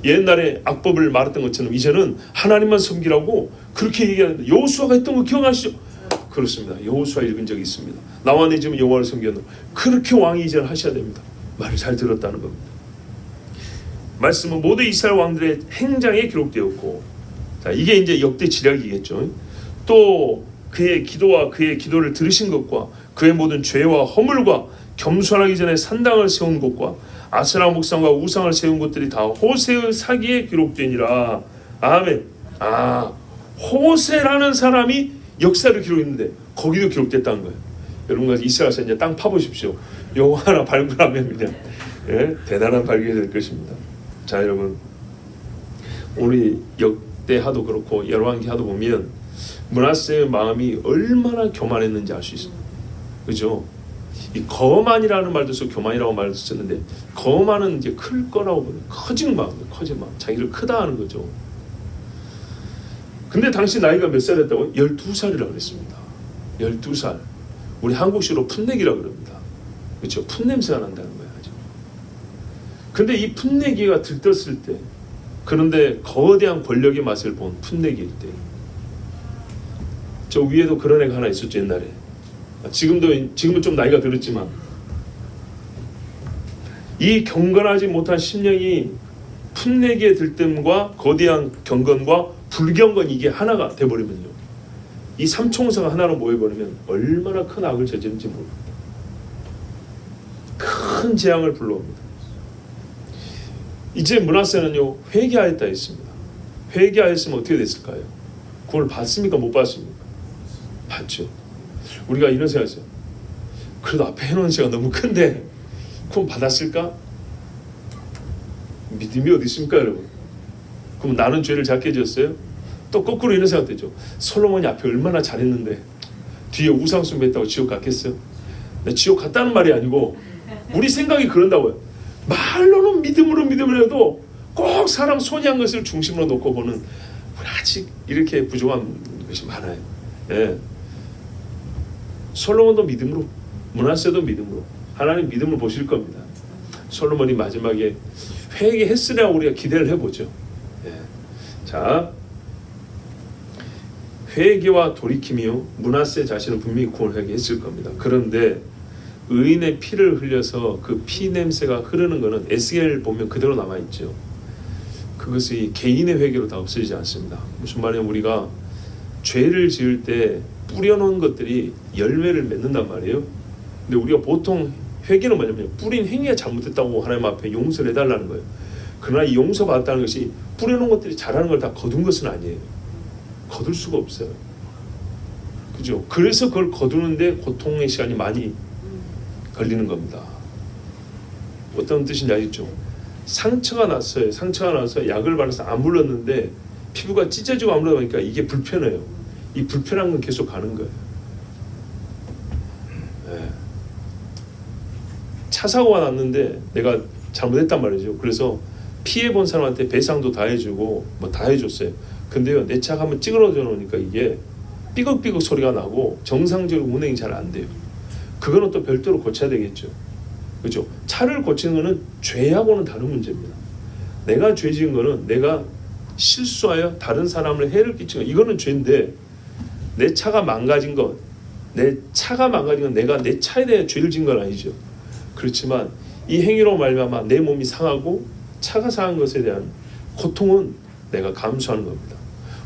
옛날에 악법을 말했던 것처럼 이제는 하나님만 섬기라고 그렇게 얘기하는데, 여호수아가 했던 거 기억하시죠? 그렇습니다. 여호수아 읽은 적이 있습니다. 나와 내 집은 여호와를 섬기는, 그렇게 왕이 이제는 하셔야 됩니다. 말을 잘 들었다는 겁니다. 말씀은 모두 이스라엘 왕들의 행장에 기록되었고, 자, 이게 이제 역대 지략이겠죠. 또 그의 기도와 그의 기도를 들으신 것과 그의 모든 죄와 허물과 겸손하기 전에 산당을 세운 곳과 아세라 목상과 우상을 세운 것들이 다 호세의 사기에 기록되니라. 아멘. 아, 호세라는 사람이 역사를 기록했는데 거기도 기록됐다는 거예요. 여러분, 이스라엘에서 이제 땅 파보십시오. 요거 하나 발굴하면 그냥 대단한 발견이 될 것입니다. 자, 여러분, 우리 역대하도 그렇고 열왕기하도 보면 므낫세의 마음이 얼마나 교만했는지 알 수 있습니다. 그죠? 이 거만이라는 말도 써, 교만이라고 말도 썼는데, 거만은 이제 클 거라고 보는, 커진 마음, 커진 마음, 자기를 크다 하는 거죠. 근데 당시 나이가 몇 살이었다고? 12살이라고 그랬습니다. 12살. 우리 한국식으로 풋내기라고 그럽니다. 그렇죠? 풋냄새가 난다는 거예요. 근데 이 풋내기가 들떴을 때, 그런데 거대한 권력의 맛을 본 풋내기일 때, 저 위에도 그런 애가 하나 있었죠, 옛날에. 지금은 좀 나이가 들었지만, 이 경건하지 못한 심령이 풋내기의 들뜸과 거대한 경건과 불경건, 이게 하나가 돼버리면요, 이 삼총사가 하나로 모여버리면 얼마나 큰 악을 저지른지 모릅니다. 큰 재앙을 불러옵니다. 이제 므낫세는요 회개하였다 했습니다. 회개하였으면 어떻게 됐을까요? 구원을 받습니까? 못 받습니까? 받죠. 우리가 이런 생각했어요. 그래도 앞에 해놓은 죄가 너무 큰데 구원 받았을까? 믿음이 어디 있습니까, 여러분? 그럼 나는 죄를 작게 지었어요? 또 거꾸로 이런 생각 되죠. 솔로몬이 앞에 얼마나 잘했는데 뒤에 우상 숭배했다고 지옥 갔겠어요? 지옥 갔다는 말이 아니고 우리 생각이 그런다고요. 말로는 믿음으로 해도 꼭 사람 손해한 것을 중심으로 놓고 보는, 우리 아직 이렇게 부족한 것이 많아요. 예. 솔로몬도 믿음으로, 므낫세도 믿음으로, 하나님 믿음으로 보실 겁니다. 솔로몬이 마지막에 회개했으려고 우리가 기대를 해보죠. 예. 자, 회개와 돌이킴이요, 므낫세 자신은 분명히 구원하게 했을 겁니다. 그런데 의인의 피를 흘려서 그 피 냄새가 흐르는 것은 에스겔 보면 그대로 남아있죠. 그것이 개인의 회개로 다 없어지지 않습니다. 무슨 말이냐면, 우리가 죄를 지을 때 뿌려놓은 것들이 열매를 맺는단 말이에요. 근데 우리가 보통 회개는 뭐냐면 뿌린 행위가 잘못됐다고 하나님 앞에 용서를 해달라는 거예요. 그러나 이 용서받았다는 것이 뿌려놓은 것들이 자라는 걸 다 거둔 것은 아니에요. 거둘 수가 없어요. 그죠? 그래서 그걸 거두는데 고통의 시간이 많이 걸리는 겁니다. 어떤 뜻인지 알겠죠? 상처가 났어요. 상처가 나서 약을 발라서 안 물렀는데 피부가 찢어지고 안 물러다 보니까 이게 불편해요. 이 불편한 건 계속 가는 거예요. 네. 차 사고가 났는데 내가 잘못했단 말이죠. 그래서 피해본 사람한테 배상도 다 해주고 뭐 다 해줬어요. 근데요, 내 차가 한번 찌그러져 놓으니까 이게 삐걱삐걱 소리가 나고 정상적으로 운행이 잘 안 돼요. 그거는 또 별도로 고쳐야 되겠죠. 그렇죠? 차를 고치는 거는 죄하고는 다른 문제입니다. 내가 죄 지은 거는 내가 실수하여 다른 사람을 해를 끼친 거, 이거는 죄인데, 내 차가 망가진 것, 내가 내 차에 대해 죄를 지은 건 아니죠. 그렇지만 이 행위로 말미암아 내 몸이 상하고 차가 상한 것에 대한 고통은 내가 감수하는 겁니다.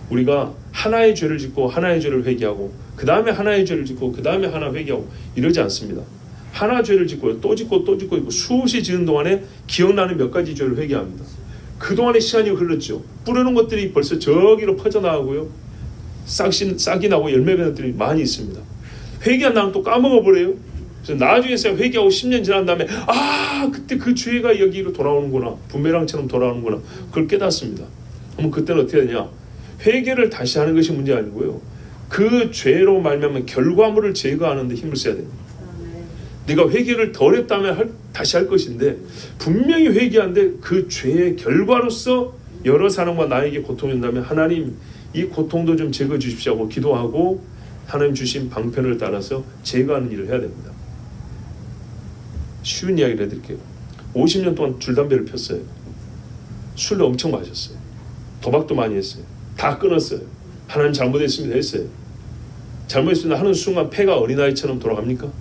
우리가 하나의 죄를 짓고 하나의 죄를 회개하고 그 다음에 하나의 죄를 짓고 그 다음에 하나 회개하고 이러지 않습니다. 하나 죄를 짓고 또 짓고 또 짓고 있고 수없이 지은 동안에 기억나는 몇 가지 죄를 회개합니다. 그동안의 시간이 흘렀죠. 뿌려놓은 것들이 벌써 저기로 퍼져나가고요, 싹이 나고 열매 맺는 것들이 많이 있습니다. 회개 안 나면 또 까먹어버려요. 그래서 나중에 회개하고 10년 지난 다음에 그때 그 죄가 여기로 돌아오는구나, 부메랑처럼 돌아오는구나, 그걸 깨닫습니다. 그러면 그때는 어떻게 되냐, 회개를 다시 하는 것이 문제 아니고요, 그 죄로 말미암은 결과물을 제거하는 데 힘을 써야 됩니다. 네가 회개를 덜 했다면 다시 할 것인데 분명히 회개한데 그 죄의 결과로서 여러 사람과 나에게 고통이 온다면 하나님 이 고통도 좀 제거해 주십시오 하고 기도하고 하나님 주신 방편을 따라서 제거하는 일을 해야 됩니다. 쉬운 이야기를 해드릴게요. 50년 동안 줄담배를 폈어요. 술도 엄청 마셨어요. 도박도 많이 했어요. 다 끊었어요. 하나님 잘못했습니다 했어요. 잘못했습니다 하는 순간 폐가 어린아이처럼 돌아갑니까?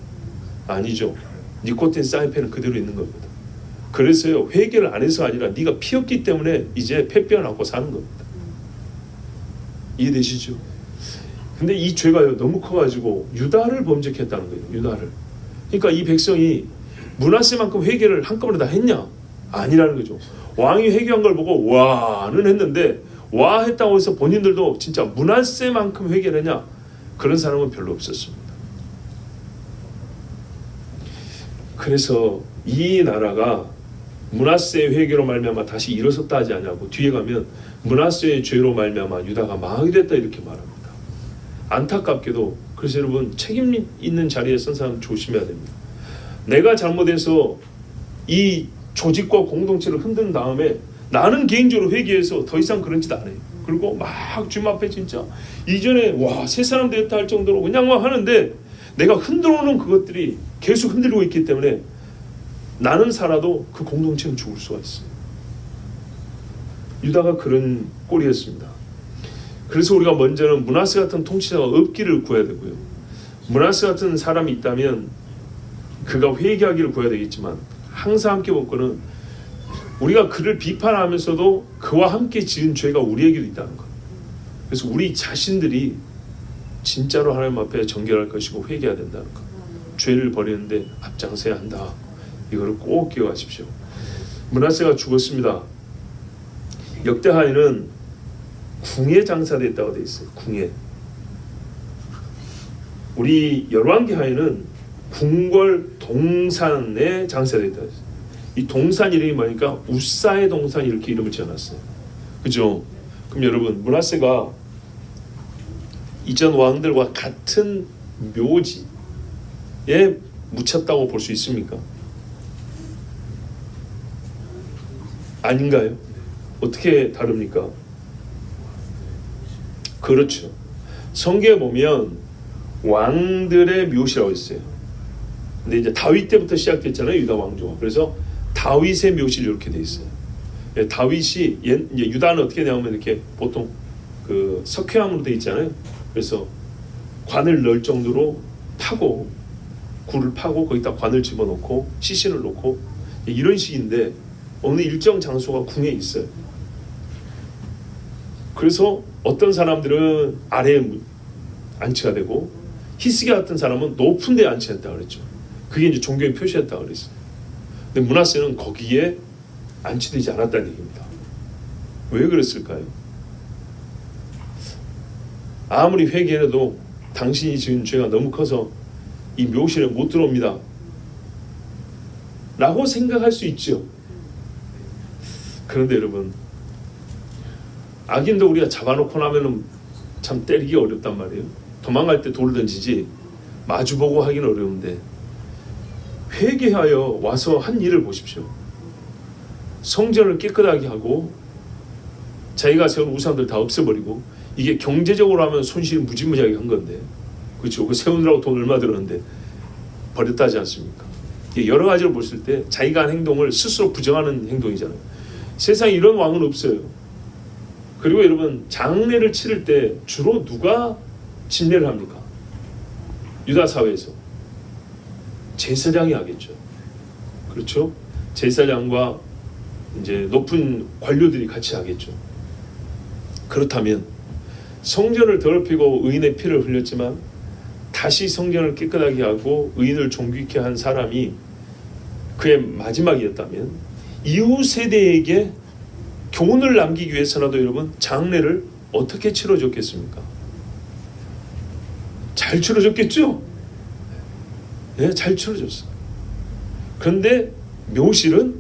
아니죠. 니코틴 쌓인 폐는 그대로 있는 겁니다. 그래서요 회개를 안 해서가 아니라 네가 피었기 때문에 이제 폐 뼈 안고 사는 겁니다. 이해되시죠? 근데 이 죄가요 너무 커가지고 유다를 범죄했다는 거예요. 유다를. 그러니까 이 백성이 므낫세만큼 회개를 한꺼번에 다 했냐? 아니라는 거죠. 왕이 회개한 걸 보고 와는 했는데 와 했다고 해서 본인들도 진짜 므낫세만큼 회개를 했냐? 그런 사람은 별로 없었습니다. 그래서 이 나라가 므낫세의 회개로 말미암아 다시 일어섰다 하지 않냐고 뒤에 가면 므낫세의 죄로 말미암아 유다가 망하게 됐다 이렇게 말합니다. 안타깝게도 그래서 여러분 책임 있는 자리에 선 사람 조심해야 됩니다. 내가 잘못해서 이 조직과 공동체를 흔든 다음에 나는 개인적으로 회개해서 더 이상 그런 짓 안 해요. 그리고 막 주님 앞에 진짜 이전에 와 새 사람 되었다 할 정도로 그냥 막 하는데 내가 흔들어 놓은 그것들이 계속 흔들리고 있기 때문에 나는 살아도 그 공동체는 죽을 수가 있어요. 유다가 그런 꼴이었습니다. 그래서 우리가 먼저는 므낫세 같은 통치자가 없기를 구해야 되고요. 므낫세 같은 사람이 있다면 그가 회개하기를 구해야 되겠지만 항상 함께 볼 거는 우리가 그를 비판하면서도 그와 함께 지은 죄가 우리에게도 있다는 것. 그래서 우리 자신들이 진짜로 하나님 앞에 정결할 것이고 회개해야 된다는 것. 죄를 버리는데 앞장서야 한다. 이거를 꼭 기억하십시오. 므낫세가 죽었습니다. 역대하에는 궁에 장사됐다고 되어 있어요. 궁에. 우리 열왕기하에는 궁궐 동산에 장사됐다. 이 동산 이름이 뭐니까 우사의 동산 이렇게 이름을 지어놨어요. 그죠? 그럼 여러분 므낫세가 이전 왕들과 같은 묘지에 묻혔다고 볼 수 있습니까? 아닌가요? 어떻게 다릅니까? 그렇죠. 성경에 보면 왕들의 묘시라고 있어요. 근데 이제 다윗 때부터 시작됐잖아요. 유다 왕조가. 그래서 다윗의 묘시 이렇게 돼 있어요. 다윗이 이제 유다는 어떻게 되냐면 이렇게 보통 그 석회암으로 돼 있잖아요. 그래서 관을 넣을 정도로 파고 굴을 파고 거기다 관을 집어넣고 시신을 놓고 이런 식인데 어느 일정 장소가 궁에 있어요. 그래서 어떤 사람들은 아래에 안치가 되고 히스기야 같은 사람은 높은 데 안치했다 그랬죠. 그게 이제 종교의 표시였다 그랬어요. 근데 므낫세는 거기에 안치되지 않았다는 얘기입니다. 왜 그랬을까요? 아무리 회개해도 당신이 지은 죄가 너무 커서 이 묘실에 못 들어옵니다 라고 생각할 수 있죠. 그런데 여러분 악인도 우리가 잡아놓고 나면은 참 때리기 어렵단 말이에요. 도망갈 때 돌을 던지지 마주보고 하기는 어려운데 회개하여 와서 한 일을 보십시오. 성전을 깨끗하게 하고 자기가 세운 우상들 다 없애버리고 이게 경제적으로 하면 손실이 무지무지하게 한 건데 그렇죠. 그 세우느라고 돈 얼마 들었는데 버렸다 하지 않습니까? 여러 가지로 보실 때 자기가 한 행동을 스스로 부정하는 행동이잖아요. 세상에 이런 왕은 없어요. 그리고 여러분 장례를 치를 때 주로 누가 진례를 합니까? 유다 사회에서 제사장이 하겠죠. 그렇죠? 제사장과 이제 높은 관료들이 같이 하겠죠. 그렇다면 성전을 더럽히고 의인의 피를 흘렸지만 다시 성전을 깨끗하게 하고 의인을 존귀케 한 사람이 그의 마지막이었다면 이후 세대에게 교훈을 남기기 위해서라도 여러분 장례를 어떻게 치러줬겠습니까? 잘 치러줬겠죠? 네, 잘 치러줬어요. 그런데 묘실은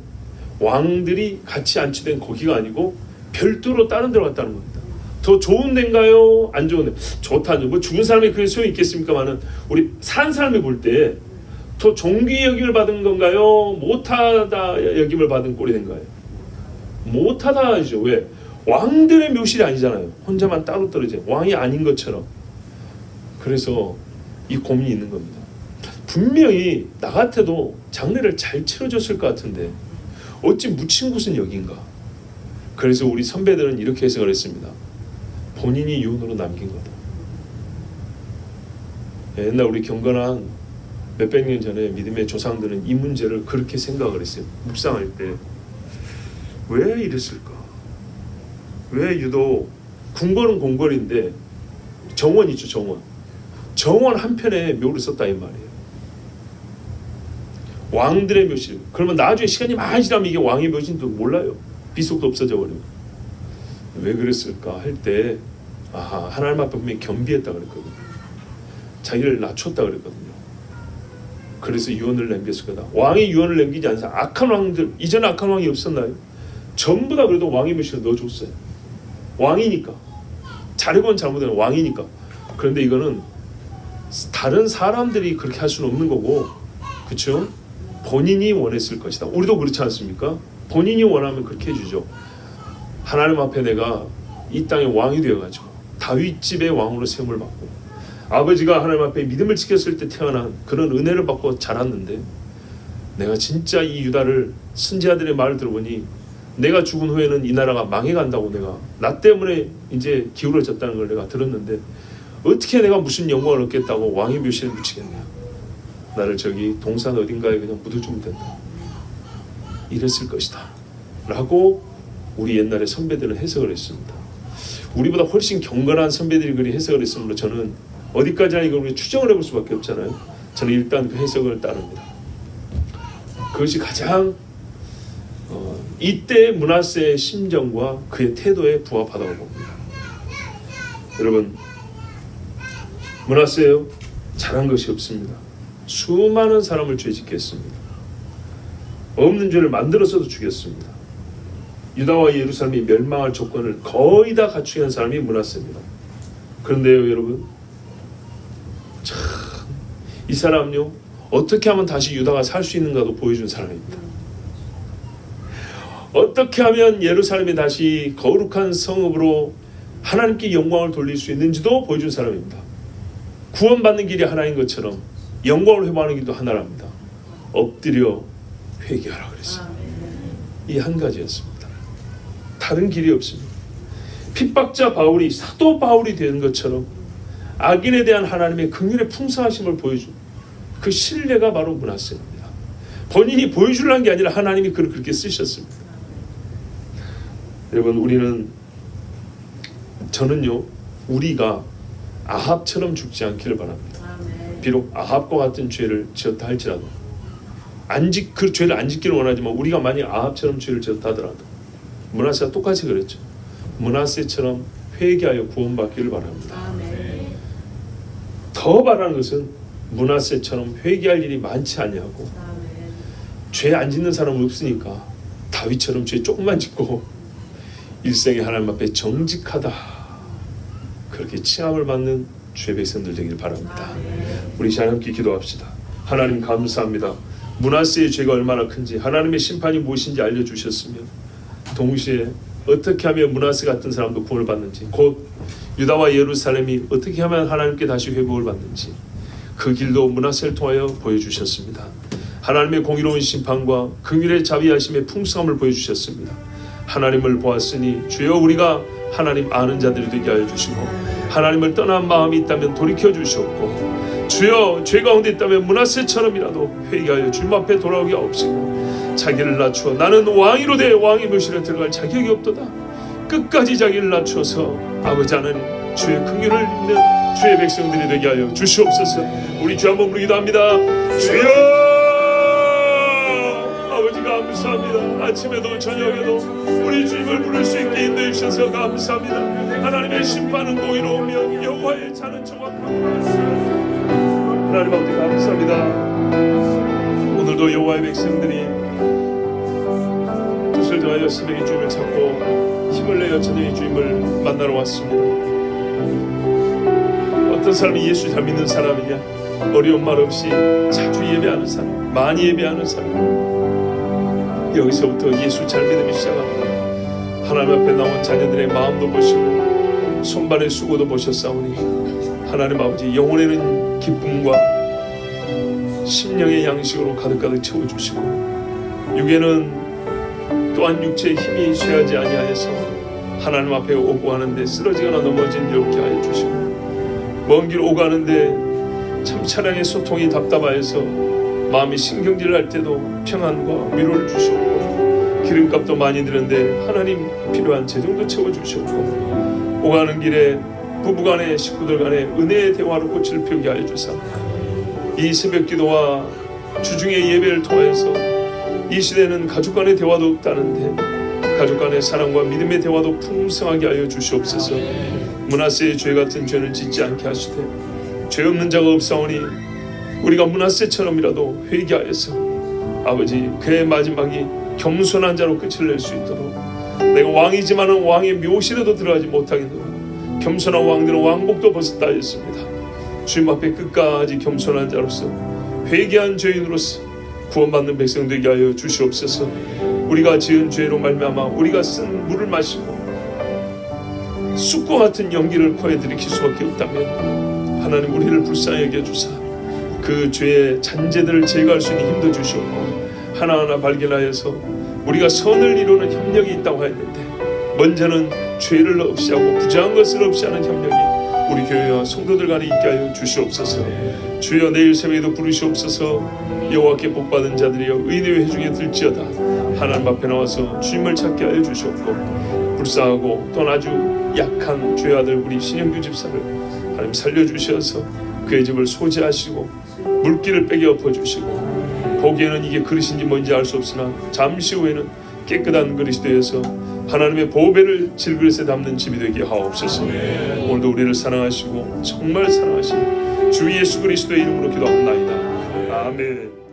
왕들이 같이 안치된 거기가 아니고 별도로 다른 데로 갔다는 겁니다. 더 좋은 데인가요? 안 좋은 데? 좋다. 뭐 죽은 사람이 그게 소용이 있겠습니까만은 우리 산 사람이 볼 때 더 존귀 여김을 받은 건가요? 못하다 여김을 받은 꼴이 된가요? 못하다죠. 왜? 왕들의 묘실이 아니잖아요. 혼자만 따로 떨어져 왕이 아닌 것처럼. 그래서 이 고민이 있는 겁니다. 분명히 나 같아도 장례를 잘 치러줬을 것 같은데 어찌 묻힌 곳은 여긴가? 그래서 우리 선배들은 이렇게 해석을 했습니다. 본인이 유언으로 남긴 거다. 옛날 우리 경건한 몇백 년 전에 믿음의 조상들은 이 문제를 그렇게 생각을 했어요. 묵상할 때 왜 이랬을까? 왜 유독 궁궐은 궁궐인데 정원 있죠, 정원. 정원 한편에 묘를 썼다 이 말이에요. 왕들의 묘실. 그러면 나중에 시간이 많이 지나면 이게 왕의 묘실도 몰라요. 비속도 없어져 버려요. 왜 그랬을까 할 때 하나님 앞에 분명히 겸비했다 그랬거든요. 자기를 낮췄다 그랬거든요. 그래서 유언을 남겼을 거다. 왕이 유언을 남기지 않은 사람, 악한 왕들, 이전에 악한 왕이 없었나요? 전부 다 그래도 왕의 묘실에 넣어줬어요. 왕이니까. 잘하건 잘못하건 왕이니까. 그런데 이거는 다른 사람들이 그렇게 할 수는 없는 거고, 그렇죠? 본인이 원했을 것이다. 우리도 그렇지 않습니까? 본인이 원하면 그렇게 해주죠. 하나님 앞에 내가 이 땅의 왕이 되어가지고 다윗 집의 왕으로 세움을 받고 아버지가 하나님 앞에 믿음을 지켰을 때 태어난 그런 은혜를 받고 자랐는데 내가 진짜 이 유다를 선지자들의 말을 들어보니 내가 죽은 후에는 이 나라가 망해간다고 내가 나 때문에 이제 기울어졌다는 걸 내가 들었는데 어떻게 내가 무슨 영광을 얻겠다고 왕의 묘실에 묻히겠냐. 나를 저기 동산 어딘가에 그냥 묻어주면 된다. 이랬을 것이다 라고 우리 옛날에 선배들은 해석을 했습니다. 우리보다 훨씬 경건한 선배들이 그리 해석을 했으므로 저는 어디까지나 이걸 추정을 해볼 수밖에 없잖아요. 저는 일단 그 해석을 따릅니다. 그것이 가장 이때 므낫세의 심정과 그의 태도에 부합하다고 봅니다. 여러분, 므낫세요 잘한 것이 없습니다. 수많은 사람을 죄짓게 했습니다. 없는 죄를 만들어서도 죽였습니다. 유다와 예루살렘이 멸망할 조건을 거의 다 갖추게 한 사람이 므낫세입니다. 그런데요 여러분, 참 이 사람요 어떻게 하면 다시 유다가 살 수 있는가도 보여준 사람입니다. 어떻게 하면 예루살렘이 다시 거룩한 성읍으로 하나님께 영광을 돌릴 수 있는지도 보여준 사람입니다. 구원받는 길이 하나인 것처럼 영광을 회복하는 길도 하나랍니다. 엎드려 회개하라 그랬어요. 이 한 가지였습니다. 다른 길이 없습니다. 핍박자 바울이 사도 바울이 되는 것처럼 악인에 대한 하나님의 긍휼의 풍성하심을 보여준 그 신뢰가 바로 므낫세입니다. 본인이 보여주려는 게 아니라 하나님이 그를 그렇게 쓰셨습니다. 여러분, 저는요 우리가 아합처럼 죽지 않기를 바랍니다. 비록 아합과 같은 죄를 지었다 할지라도 그 죄를 안 짓기를 원하지만 우리가 만약 아합처럼 죄를 지었다 하더라도 므낫세가 똑같이 그랬죠. 므낫세처럼 회개하여 구원받기를 바랍니다. 더 바라는 것은 므낫세처럼 회개할 일이 많지 아니하고 죄 안 짓는 사람은 없으니까 다윗처럼 죄 조금만 짓고 일생에 하나님 앞에 정직하다 그렇게 칭함을 받는 주의 백성들 되길 바랍니다. 우리 하나님께 기도합시다. 하나님 감사합니다. 므낫세의 죄가 얼마나 큰지 하나님의 심판이 무엇인지 알려주셨으며 동시에 어떻게 하면 므낫세 같은 사람도 구원을 받는지 곧 유다와 예루살렘이 어떻게 하면 하나님께 다시 회복을 받는지 그 길도 므낫세를 통하여 보여주셨습니다. 하나님의 공의로운 심판과 긍휼의 자비하심의 풍성함을 보여주셨습니다. 하나님을 보았으니 주여 우리가 하나님 아는 자들이 되게 하여 주시고 하나님을 떠난 마음이 있다면 돌이켜 주시옵고 주여 죄 가운데 있다면 므낫세처럼이라도 회개하여 주님 앞에 돌아오게 하옵시고 자기를 낮추어 나는 왕이로 돼 왕의 묘실에 들어갈 자격이 없도다. 끝까지 자기를 낮춰서 아버지 하나님 주의 긍휼을 입는 주의 백성들이 되게 하여 주시옵소서. 우리 주 한번 부르기도 합니다. 주여 아버지 감사합니다. 아침에도 저녁에도 우리 주님을 부를 수 있게 인도해 주셔서 감사합니다. 하나님의 심판은 공의로우며 여호와의 자는 정확하고 하나님 아버지 감사합니다. 오늘도 여호와의 백성들이 뜻을 가정하여 새벽에 주님을 찾고 힘을 내어 저녁에 주님을 만나러 왔습니다. 어떤 사람이 예수 잘 믿는 사람이냐? 어려운 말 없이 자주 예배하는 사람, 많이 예배하는 사람. 여기서부터 예수 잘 믿음이 시작합니다. 하나님 앞에 나온 자녀들의 마음도 보시고 손발의 수고도 보셨사오니 하나님 아버지 영혼에는 기쁨과 심령의 양식으로 가득가득 채워주시고 육에는 또한 육체의 힘이 쇠하지 아니하여서 하나님 앞에 오고 하는데 쓰러지거나 넘어진 일 없게 하여 주시고 먼 길 오고 가는데 참 차량의 소통이 답답하여서 마음이 신경질날 때도 평안과 위로를 주시옵고 기름값도 많이 드는데 하나님 필요한 재정도 채워주시옵고 오가는 길에 부부간에 식구들 간에 은혜의 대화로 꽃을 피우게 하여 주사 이 새벽 기도와 주중의 예배를 통해서 이 시대는 가족 간의 대화도 없다는데 가족 간의 사랑과 믿음의 대화도 풍성하게 하여 주시옵소서. 므낫세의 죄 같은 죄는 짓지 않게 하시되 죄 없는 자가 없사오니 우리가 므낫세처럼이라도 회개하여서 아버지 그의 마지막이 겸손한 자로 끝을 낼 수 있도록 내가 왕이지만은 왕의 묘실에도 들어가지 못하겠노라. 겸손한 왕들은 왕복도 벗었다 하였습니다. 주님 앞에 끝까지 겸손한 자로서 회개한 죄인으로서 구원받는 백성 되게 하여 주시옵소서. 우리가 지은 죄로 말미암아 우리가 쓴 물을 마시고 쑥과 같은 연기를 코에 들이킬 수밖에 없다면 하나님 우리를 불쌍히 여겨주사 그 죄의 잔재들을 제거할 수 있는 힘도 주시옵고 하나하나 발견하여서 우리가 선을 이루는 협력이 있다고 했는데 먼저는 죄를 없이 하고 부정한 것을 없이 하는 협력이 우리 교회와 성도들 간에 있게 하여 주시옵소서. 주여 내일 새벽에도 부르시옵소서. 여호와께 복받은 자들이여 의인의 회중에 들지어다. 하나님 앞에 나와서 주님을 찾게 하여 주시옵고 불쌍하고 또 아주 약한 죄아들 우리 신영규 집사를 하나님 살려주셔서 그의 집을 소지하시고 물기를 빼게 엎어주시고 보기에는 이게 그릇인지 뭔지 알 수 없으나 잠시 후에는 깨끗한 그릇이 되어서 하나님의 보배를 질그릇에 담는 집이 되게 하옵소서. 오늘도 우리를 사랑하시고 정말 사랑하시는 주 예수 그리스도의 이름으로 기도하옵나이다. 아멘.